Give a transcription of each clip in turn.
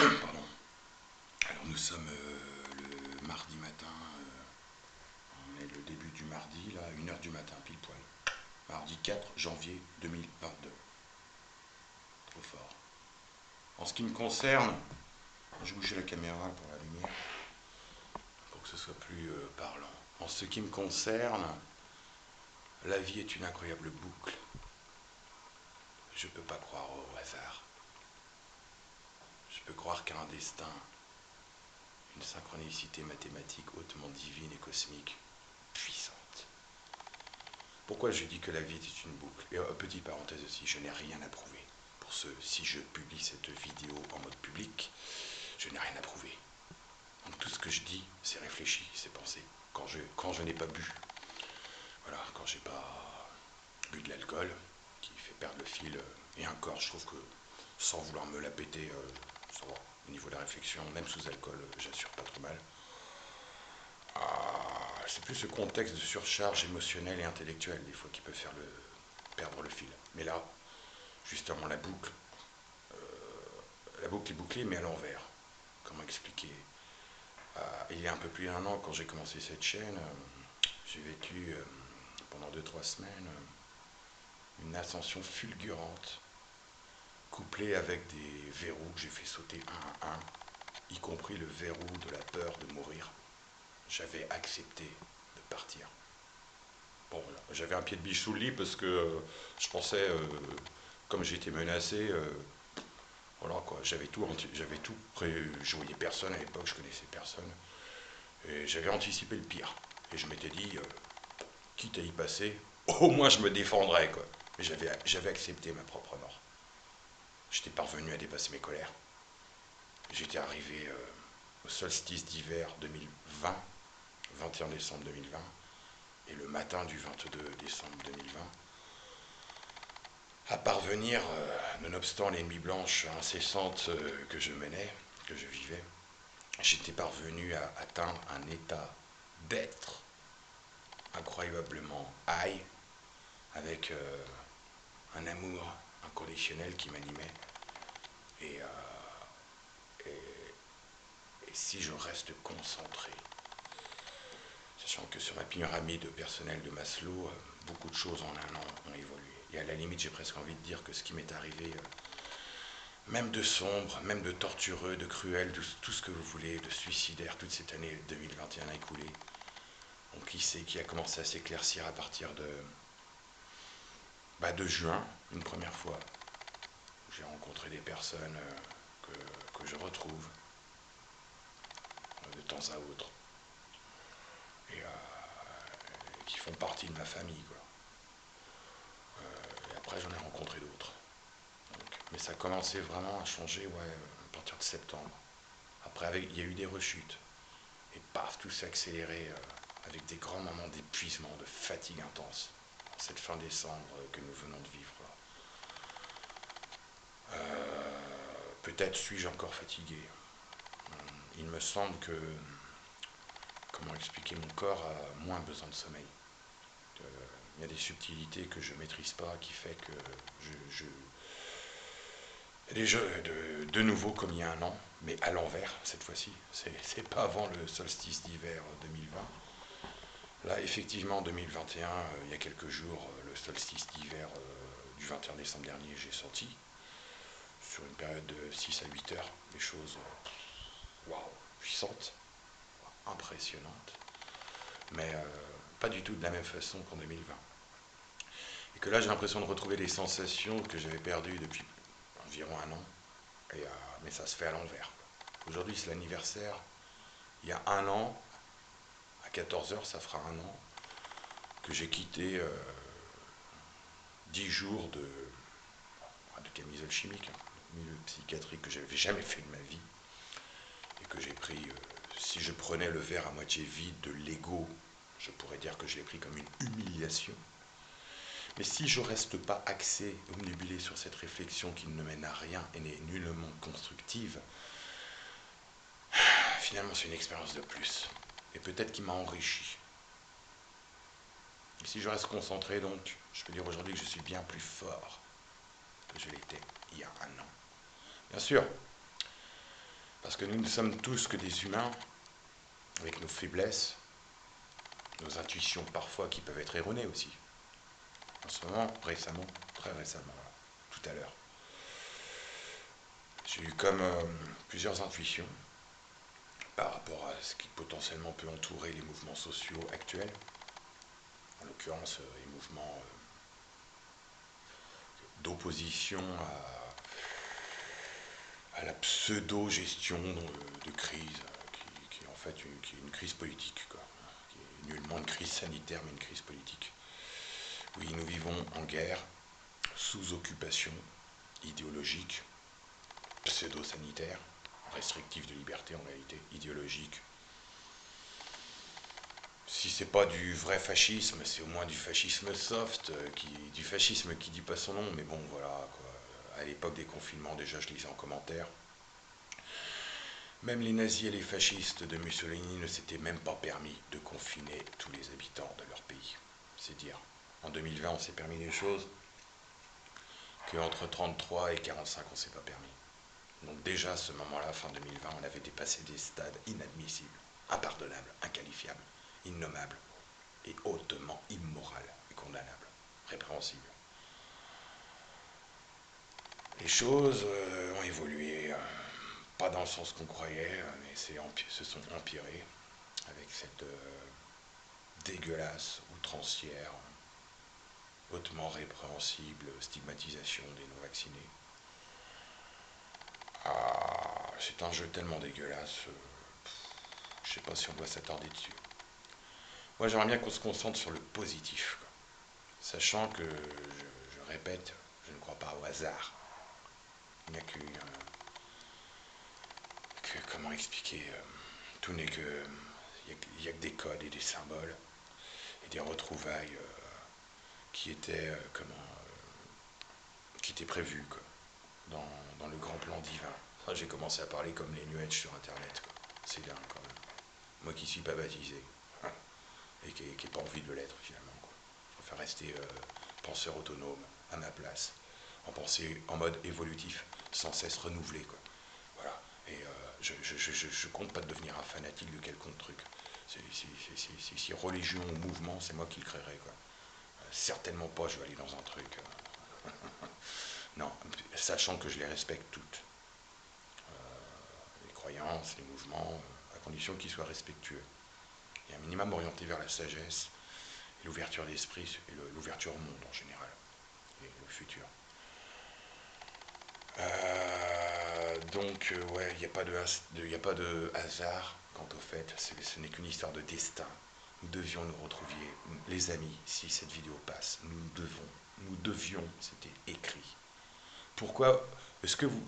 Pardon. Alors nous sommes le mardi matin, on est le début du mardi, là, 1 heure du matin, pile poil. Mardi 4 janvier 2022. Trop fort. En ce qui me concerne, je vais bouger la caméra pour la lumière, pour que ce soit plus parlant. En ce qui me concerne, la vie est une incroyable boucle. Je ne peux pas croire au hasard. Je peux croire qu'à un destin, une synchronicité mathématique hautement divine et cosmique, puissante. Pourquoi je dis que la vie est une boucle? Et petite parenthèse aussi, je n'ai rien à prouver. Pour ce, si je publie cette vidéo en mode public, je n'ai rien à prouver. Donc tout ce que je dis, c'est réfléchi, c'est pensé. Quand je n'ai pas bu, voilà, quand j'ai pas bu de l'alcool, qui fait perdre le fil, et encore, je trouve que sans vouloir me la péter, ça va. Au niveau de la réflexion, même sous alcool, j'assure pas trop mal. C'est plus ce contexte de surcharge émotionnelle et intellectuelle, des fois, qui peut faire perdre le fil. Mais là, justement, la boucle est bouclée, mais à l'envers. Comment expliquer? Il y a un peu plus d'1 an, quand j'ai commencé cette chaîne, j'ai vécu pendant 2-3 semaines une ascension fulgurante, couplée avec des verrous que j'ai fait sauter un à un, y compris le verrou de la peur de mourir. J'avais accepté de partir. Bon, j'avais un pied de biche sous le lit parce que je pensais, comme j'étais menacé, voilà quoi, j'avais tout je voyais personne à l'époque, je connaissais personne, et j'avais anticipé le pire. Et je m'étais dit, quitte à y passer, au moins je me défendrais quoi. Mais j'avais accepté ma propre mort. J'étais parvenu à dépasser mes colères. J'étais arrivé au solstice d'hiver 2020, 21 décembre 2020, et le matin du 22 décembre 2020, à parvenir, nonobstant l'ennemi blanche incessante que je menais, que je vivais, j'étais parvenu à atteindre un état d'être incroyablement high, avec un amour inconditionnel qui m'animait. Et, et si je reste concentré, sachant que sur ma pyramide personnelle de Maslow, beaucoup de choses en 1 an ont évolué. Et à la limite, j'ai presque envie de dire que ce qui m'est arrivé, même de sombre, même de tortureux, de cruel, de tout ce que vous voulez, de suicidaire, toute cette année 2021 écoulée, donc qui a commencé à s'éclaircir à partir de juin, une première fois. J'ai rencontré des personnes que je retrouve de temps à autre, et qui font partie de ma famille, quoi. Et après, j'en ai rencontré d'autres. Mais ça a commencé vraiment à changer, ouais, à partir de septembre. Après, il y a eu des rechutes. Et paf, tout s'est accéléré avec des grands moments d'épuisement, de fatigue intense. Cette fin décembre que nous venons de vivre. Peut-être suis-je encore fatigué. Il me semble que, comment expliquer, mon corps a moins besoin de sommeil. Il y a des subtilités que je ne maîtrise pas, qui fait que les jeux de nouveau comme il y a 1 an, mais à l'envers cette fois-ci. C'est pas avant le solstice d'hiver 2020. Là, effectivement, 2021, il y a quelques jours, le solstice d'hiver du 21 décembre dernier, j'ai senti, sur une période de 6 à 8 heures, des choses waouh, puissantes, impressionnantes, mais pas du tout de la même façon qu'en 2020. Et que là, j'ai l'impression de retrouver les sensations que j'avais perdues depuis environ 1 an, mais ça se fait à l'envers. Aujourd'hui, c'est l'anniversaire. Il y a 1 an, à 14 heures, ça fera 1 an, que j'ai quitté 10 jours de camisole chimique, milieu psychiatrique que j'avais jamais fait de ma vie, et que j'ai pris, si je prenais le verre à moitié vide de l'ego, je pourrais dire que je l'ai pris comme une humiliation. Mais si je reste pas axé, omnibulé sur cette réflexion qui ne mène à rien et n'est nullement constructive, finalement c'est une expérience de plus, et peut-être qui m'a enrichi. Et si je reste concentré, donc, je peux dire aujourd'hui que je suis bien plus fort que je l'étais il y a 1 an. Bien sûr, Parce que nous ne sommes tous que des humains, avec nos faiblesses, nos intuitions parfois qui peuvent être erronées aussi. En ce moment, récemment, très récemment, là, tout à l'heure, j'ai eu comme plusieurs intuitions par rapport à ce qui potentiellement peut entourer les mouvements sociaux actuels, en l'occurrence les mouvements d'opposition à la pseudo-gestion de crise, qui est en fait qui est une crise politique, quoi, qui est nullement une crise sanitaire, mais une crise politique. Oui, nous vivons en guerre, sous occupation idéologique, pseudo-sanitaire, restrictive de liberté en réalité, idéologique. Si c'est pas du vrai fascisme, c'est au moins du fascisme soft, du fascisme qui dit pas son nom, mais bon voilà quoi. À l'époque des confinements, déjà je lisais en commentaire. Même les nazis et les fascistes de Mussolini ne s'étaient même pas permis de confiner tous les habitants de leur pays. C'est dire. En 2020, on s'est permis des choses qu'entre 33 et 45, on ne s'est pas permis. Donc déjà, à ce moment-là, fin 2020, on avait dépassé des stades inadmissibles, impardonnables, inqualifiables, innommables et hautement immoral et condamnable, répréhensible. Les choses ont évolué, pas dans le sens qu'on croyait, mais se sont empirées avec cette dégueulasse, outrancière, hautement répréhensible stigmatisation des non-vaccinés. Ah, c'est un jeu tellement dégueulasse, je sais pas si on doit s'attarder dessus. Moi j'aimerais bien qu'on se concentre sur le positif, quoi. Sachant que, je répète, je ne crois pas au hasard. Il n'y a comment expliquer, tout n'est que, il y a que des codes et des symboles et des retrouvailles qui étaient, qui étaient prévues, quoi, dans le grand plan divin. Ah, j'ai commencé à parler comme les nuages sur internet, quoi. C'est dingue quand même. Moi qui suis pas baptisé, hein, et qui n'ai pas envie de l'être finalement, quoi. Je préfère rester penseur autonome à ma place, en mode évolutif, sans cesse renouvelé, quoi. Voilà. Et je compte pas devenir un fanatique de quelconque truc. Si religion ou mouvement, c'est moi qui le créerai, quoi. Certainement pas, je vais aller dans un truc. Non, sachant que je les respecte toutes. Les croyances, les mouvements, à condition qu'ils soient respectueux. Et un minimum orienté vers la sagesse, et l'ouverture d'esprit, et l'ouverture au monde en général, et le futur. Donc, ouais, il n'y a pas de hasard quant au fait, ce n'est qu'une histoire de destin. Nous devions nous retrouver, les amis, si cette vidéo passe, nous devions, c'était écrit. Pourquoi,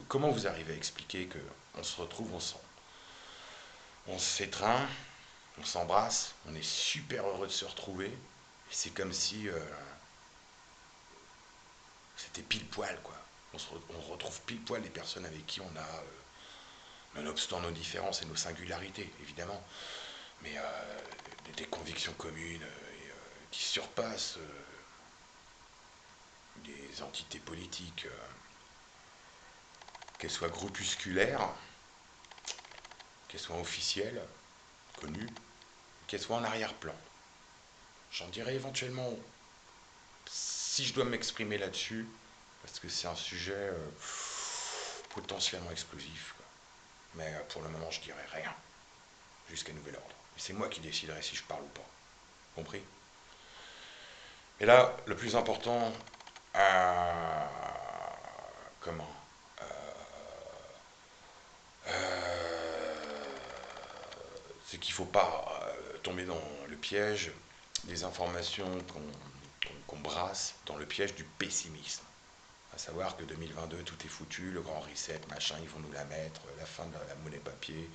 comment vous arrivez à expliquer qu'on se retrouve, on s'étreint, on s'embrasse, on est super heureux de se retrouver, et c'est comme si c'était pile poil, quoi. On retrouve pile poil les personnes avec qui on a, nonobstant nos différences et nos singularités, évidemment, mais des convictions communes qui surpassent les entités politiques, qu'elles soient groupusculaires, qu'elles soient officielles, connues, qu'elles soient en arrière-plan. J'en dirai éventuellement, si je dois m'exprimer là-dessus, parce que c'est un sujet potentiellement explosif, quoi. Mais pour le moment, je dirai rien, jusqu'à nouvel ordre. Et c'est moi qui déciderai si je parle ou pas. Compris? Et là, le plus important, comment c'est qu'il ne faut pas tomber dans le piège des informations qu'on brasse, dans le piège du pessimisme. À savoir que 2022, tout est foutu, le grand reset, machin, ils vont nous la mettre, la fin de la monnaie papier,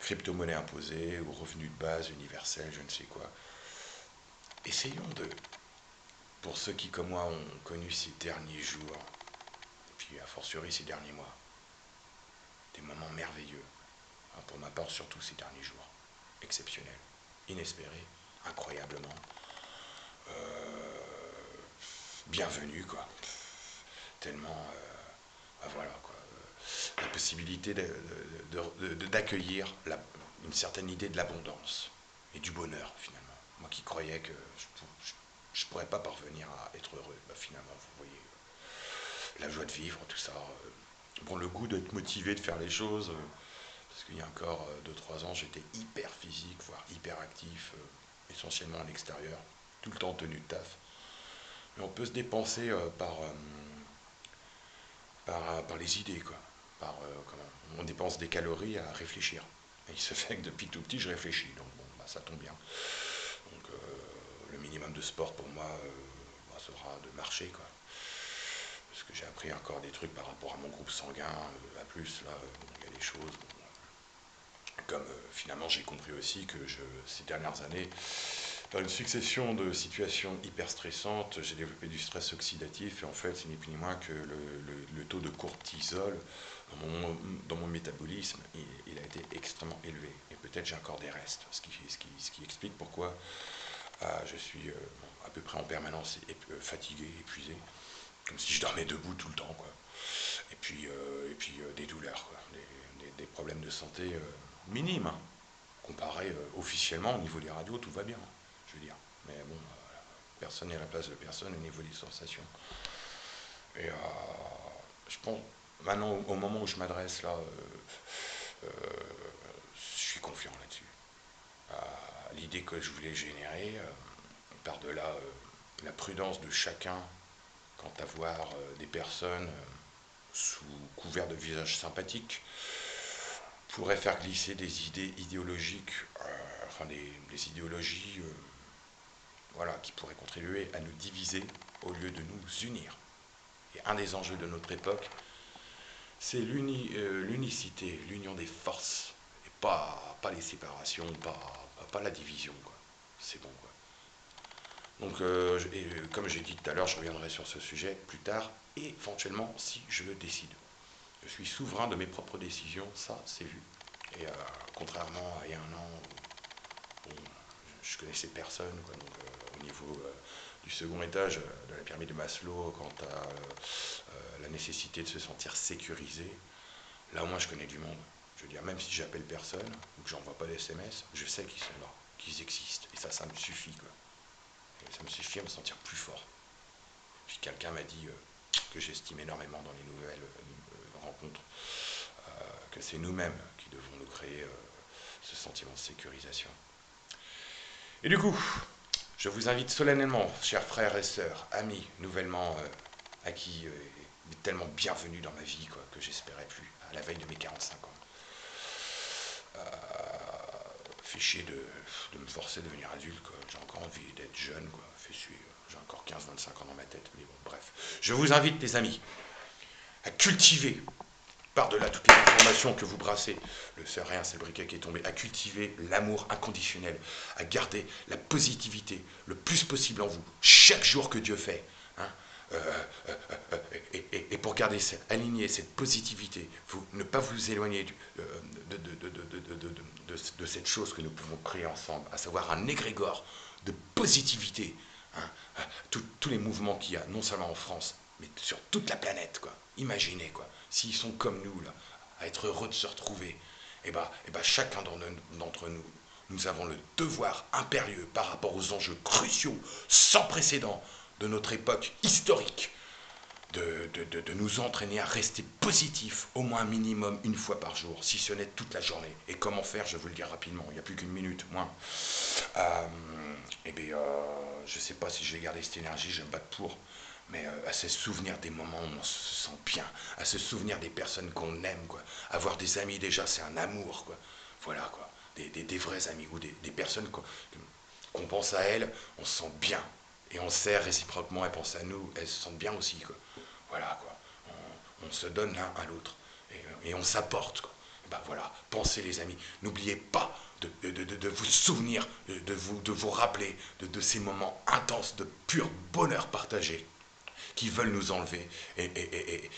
crypto-monnaie imposée, ou revenu de base universel, je ne sais quoi. Essayons pour ceux qui, comme moi, ont connu ces derniers jours, et puis a fortiori ces derniers mois, des moments merveilleux, hein, pour ma part surtout ces derniers jours, exceptionnels, inespérés, incroyablement, bienvenus, quoi. Tellement, voilà, quoi. la possibilité d'accueillir une certaine idée de l'abondance et du bonheur finalement. Moi qui croyais que je pourrais pas parvenir à être heureux, bah, finalement vous voyez la joie de vivre, tout ça. Bon, le goût d'être motivé de faire les choses, parce qu'il y a encore 2-3 ans j'étais hyper physique, voire hyper actif, essentiellement à l'extérieur, tout le temps en tenue de taf. Mais on peut se dépenser par les idées, quoi. On dépense des calories à réfléchir. Et il se fait que depuis tout petit, je réfléchis. Donc bon, bah, ça tombe bien. Donc le minimum de sport pour moi bah, sera de marcher, quoi. Parce que j'ai appris encore des trucs par rapport à mon groupe sanguin. À plus, là, il y a des choses. Bon, comme finalement j'ai compris aussi que ces dernières années, dans une succession de situations hyper stressantes, j'ai développé du stress oxydatif et en fait, c'est ni plus ni moins que le taux de cortisol dans mon métabolisme, il a été extrêmement élevé. Et peut-être j'ai encore des restes, ce qui explique pourquoi je suis à peu près en permanence fatigué, épuisé, comme si je dormais debout tout le temps, quoi. Et puis des douleurs, quoi, des problèmes de santé minimes, hein. Comparé officiellement au niveau des radios, tout va bien, hein, je veux dire. Mais bon, personne n'est à la place de personne au niveau des sensations. Et je pense, maintenant, au moment où je m'adresse là, je suis confiant là-dessus. L'idée que je voulais générer, par-delà la prudence de chacun quant à voir des personnes sous couvert de visages sympathiques, pourrait faire glisser des idées idéologiques, enfin des idéologies voilà, qui pourraient contribuer à nous diviser au lieu de nous unir. Et un des enjeux de notre époque, c'est l'unicité, l'union des forces, et pas les séparations, pas la division, quoi. C'est bon, quoi. Donc, comme j'ai dit tout à l'heure, je reviendrai sur ce sujet plus tard, et éventuellement, si je le décide. Je suis souverain de mes propres décisions, ça, c'est vu. Et contrairement à il y a un an, où je connaissais personne, quoi, donc, au niveau du second étage de la pyramide de Maslow, quant à la nécessité de se sentir sécurisé, là au moins je connais du monde. Je veux dire, même si j'appelle personne, ou que j'envoie pas d'SMS, je sais qu'ils sont là, qu'ils existent, et ça me suffit, quoi. Et ça me suffit à me sentir plus fort. Puis quelqu'un m'a dit que j'estime énormément dans les nouvelles rencontres, que c'est nous-mêmes qui devons nous créer ce sentiment de sécurisation. Et du coup, je vous invite solennellement, chers frères et sœurs, amis, nouvellement acquis, tellement bienvenus dans ma vie, quoi, que j'espérais plus, à la veille de mes 45 ans. Fait chier de me forcer à devenir adulte, quoi. J'ai encore envie d'être jeune, quoi. Fait chier, j'ai encore 15-25 ans dans ma tête, mais bon, bref. Je vous invite, les amis, à cultiver, par-delà toutes les informations que vous brassez, le c'est rien, c'est le briquet qui est tombé, à cultiver l'amour inconditionnel, à garder la positivité le plus possible en vous, chaque jour que Dieu fait. Hein, et pour garder, aligner cette positivité, ne pas vous éloigner de cette chose que nous pouvons créer ensemble, à savoir un égrégore de positivité. Hein, tous les mouvements qu'il y a, non seulement en France, mais sur toute la planète, quoi. Imaginez, quoi, s'ils sont comme nous, là, à être heureux de se retrouver, et ben, chacun d'entre nous, nous avons le devoir impérieux par rapport aux enjeux cruciaux, sans précédent, de notre époque historique, de nous entraîner à rester positifs au moins un minimum une fois par jour, si ce n'est toute la journée. Et comment faire, je vais vous le dire rapidement, il n'y a plus qu'une minute, moins. Je ne sais pas si je vais garder cette énergie, je vais me battre pour, mais à se souvenir des moments où on se sent bien, à se souvenir des personnes qu'on aime, quoi. Avoir des amis, déjà, c'est un amour, quoi. Voilà, quoi. Des vrais amis, ou des personnes qu'on pense à elles, on se sent bien. Et on sert réciproquement, elles pensent à nous, elles se sentent bien aussi, quoi. Voilà, quoi. On se donne l'un à l'autre. Et on s'apporte, quoi. Et ben voilà, pensez les amis. N'oubliez pas de vous souvenir, de vous rappeler de ces moments intenses de pur bonheur partagé qui veulent nous enlever et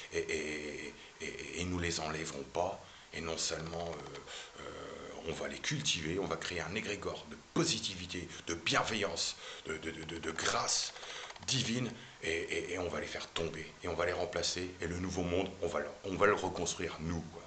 nous les enlèveront pas. Et non seulement on va les cultiver, on va créer un égrégore de positivité, de bienveillance, de grâce divine, et on va les faire tomber, et on va les remplacer, et le nouveau monde, on va le reconstruire nous, quoi.